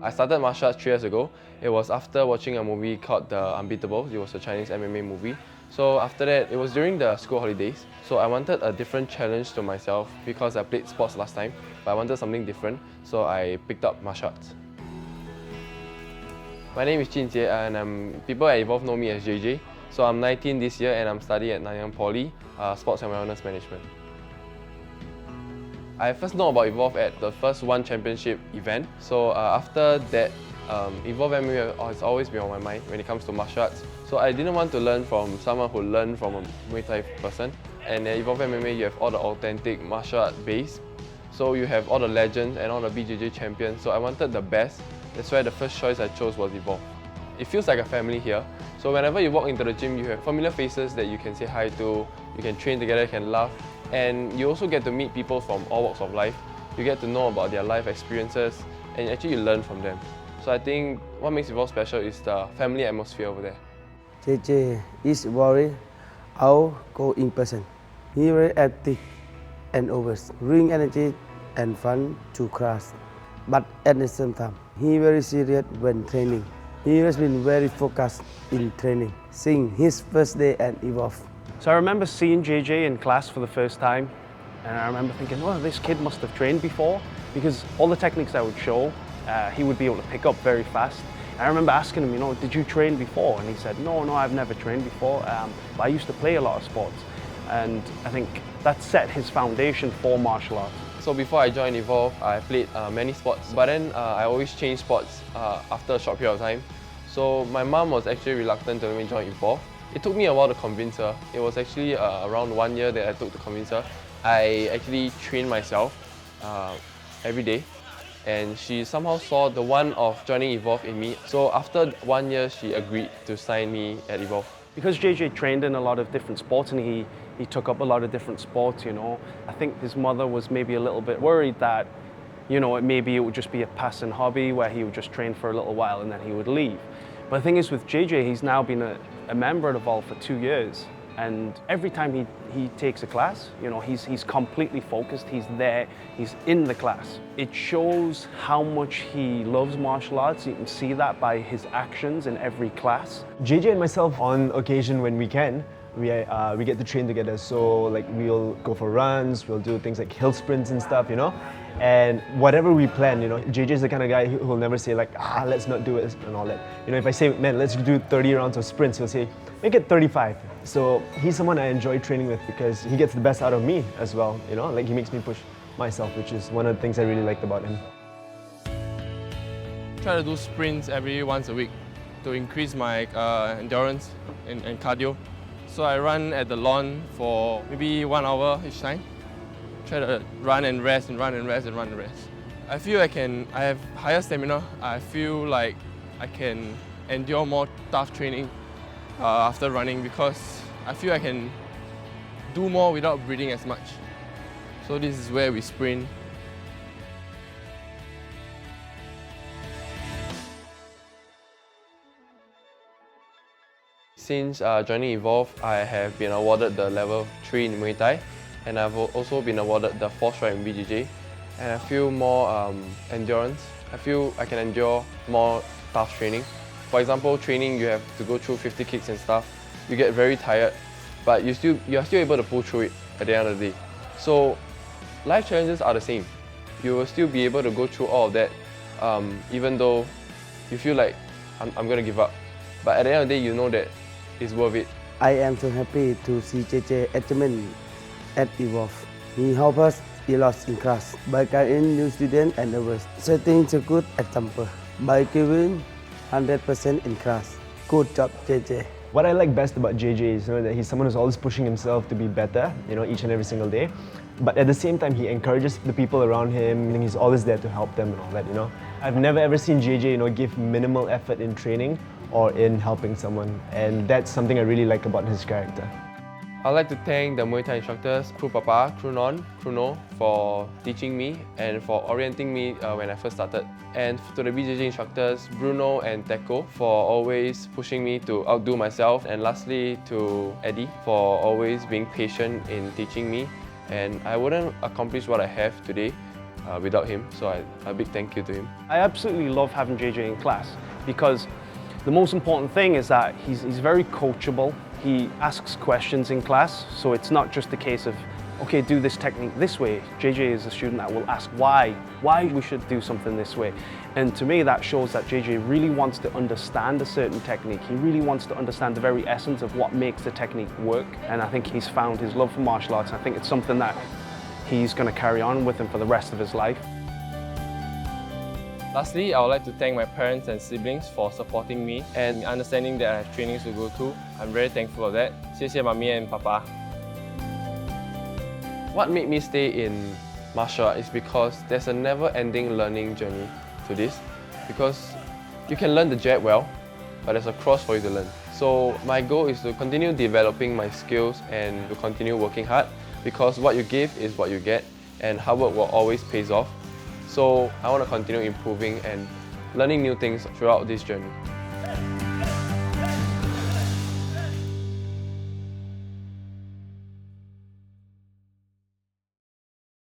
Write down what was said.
I started martial arts 3 years ago. It was after watching a movie called The Unbeatables. It was a Chinese MMA movie. So after that, it was during the school holidays. So I wanted a different challenge to myself because I played sports last time, but I wanted something different. So I picked up martial arts. My name is Jun Jie and people at Evolve know me as JJ. So I'm 19 this year and I'm studying at Nanyang Poly, Sports and Wellness Management. I first know about Evolve at the first One Championship event. So after that, Evolve MMA has always been on my mind when it comes to martial arts. So I didn't want to learn from someone who learned from a Muay Thai person. And at Evolve MMA, you have all the authentic martial art base. So you have all the legends and all the BJJ champions. So I wanted the best. That's why the first choice I chose was Evolve. It feels like a family here. So whenever you walk into the gym, you have familiar faces that you can say hi to, you can train together, you can laugh. And you also get to meet people from all walks of life. You get to know about their life experiences and actually you learn from them. So I think what makes Evolve special is the family atmosphere over there. JJ is very outgoing person. He very active and always bring energy and fun to class. But at the same time, he very serious when training. He has been very focused in training since his first day at Evolve. So I remember seeing JJ in class for the first time, and I remember thinking, well, this kid must have trained before, because all the techniques I would show, he would be able to pick up very fast. And I remember asking him, did you train before? And he said, no, I've never trained before, but I used to play a lot of sports. And I think that set his foundation for martial arts. So before I joined Evolve, I played many sports, but then I always changed sports after a short period of time. So my mom was actually reluctant to let me join Evolve. It took me a while to convince her. It was actually around 1 year that I took to convince her. I actually trained myself every day, and she somehow saw the one of joining Evolve in me. So after 1 year, she agreed to sign me at Evolve. Because JJ trained in a lot of different sports and he took up a lot of different sports, I think his mother was maybe a little bit worried that, maybe it would just be a passing hobby where he would just train for a little while and then he would leave. But the thing is with JJ, he's now been a member at Evolve for 2 years. And every time he takes a class, he's completely focused, he's there, he's in the class. It shows how much he loves martial arts. You can see that by his actions in every class. JJ and myself, on occasion when we can, we get to train together. So like we'll go for runs, we'll do things like hill sprints and stuff, And whatever we plan, JJ is the kind of guy who will never say like, let's not do it and all that. If I say, man, let's do 30 rounds of sprints, he'll say, make it 35. So he's someone I enjoy training with because he gets the best out of me as well, Like he makes me push myself, which is one of the things I really liked about him. Try to do sprints once a week to increase my endurance and cardio. So I run at the lawn for maybe 1 hour each time. Try to run and rest and run and rest and run and rest. I feel I have higher stamina. I feel like I can endure more tough training after running because I feel I can do more without breathing as much. So this is where we sprint. Since joining Evolve, I have been awarded the level 3 in Muay Thai, and I've also been awarded the 4th stripe in BJJ. And I feel more endurance. I feel I can endure more tough training. For example, training, you have to go through 50 kicks and stuff. You get very tired, but you are still able to pull through it at the end of the day. So life challenges are the same. You will still be able to go through all of that, even though you feel like I'm going to give up. But at the end of the day, you know that it's worth it. I am so happy to see JJ achievement at Evolve. He helps us a lot in class by guiding new students and others, setting a good example by giving 100% in class. Good job, JJ. What I like best about JJ is that he's someone who's always pushing himself to be better, each and every single day. But at the same time, he encourages the people around him, and he's always there to help them and all that, I've never ever seen JJ, give minimal effort in training or in helping someone, and that's something I really like about his character. I'd like to thank the Muay Thai instructors, Kru Papa, Kru Non, Kru No, for teaching me and for orienting me when I first started. And to the BJJ instructors, Bruno and Teco, for always pushing me to outdo myself. And lastly, to Eddie, for always being patient in teaching me. And I wouldn't accomplish what I have today without him. So a big thank you to him. I absolutely love having JJ in class because the most important thing is that he's very coachable. He asks questions in class, so it's not just a case of, okay, do this technique this way. JJ is a student that will ask why we should do something this way. And to me, that shows that JJ really wants to understand a certain technique. He really wants to understand the very essence of what makes the technique work. And I think he's found his love for martial arts. I think it's something that he's going to carry on with him for the rest of his life. Lastly, I would like to thank my parents and siblings for supporting me and understanding that I have trainings to go to. I'm very thankful for that. 谢谢 Mummy and Papa. What made me stay in martial art is because there's a never-ending learning journey to this. Because you can learn the jab well, but there's a cross for you to learn. So my goal is to continue developing my skills and to continue working hard, because what you give is what you get, and hard work will always pays off. So I want to continue improving and learning new things throughout this journey.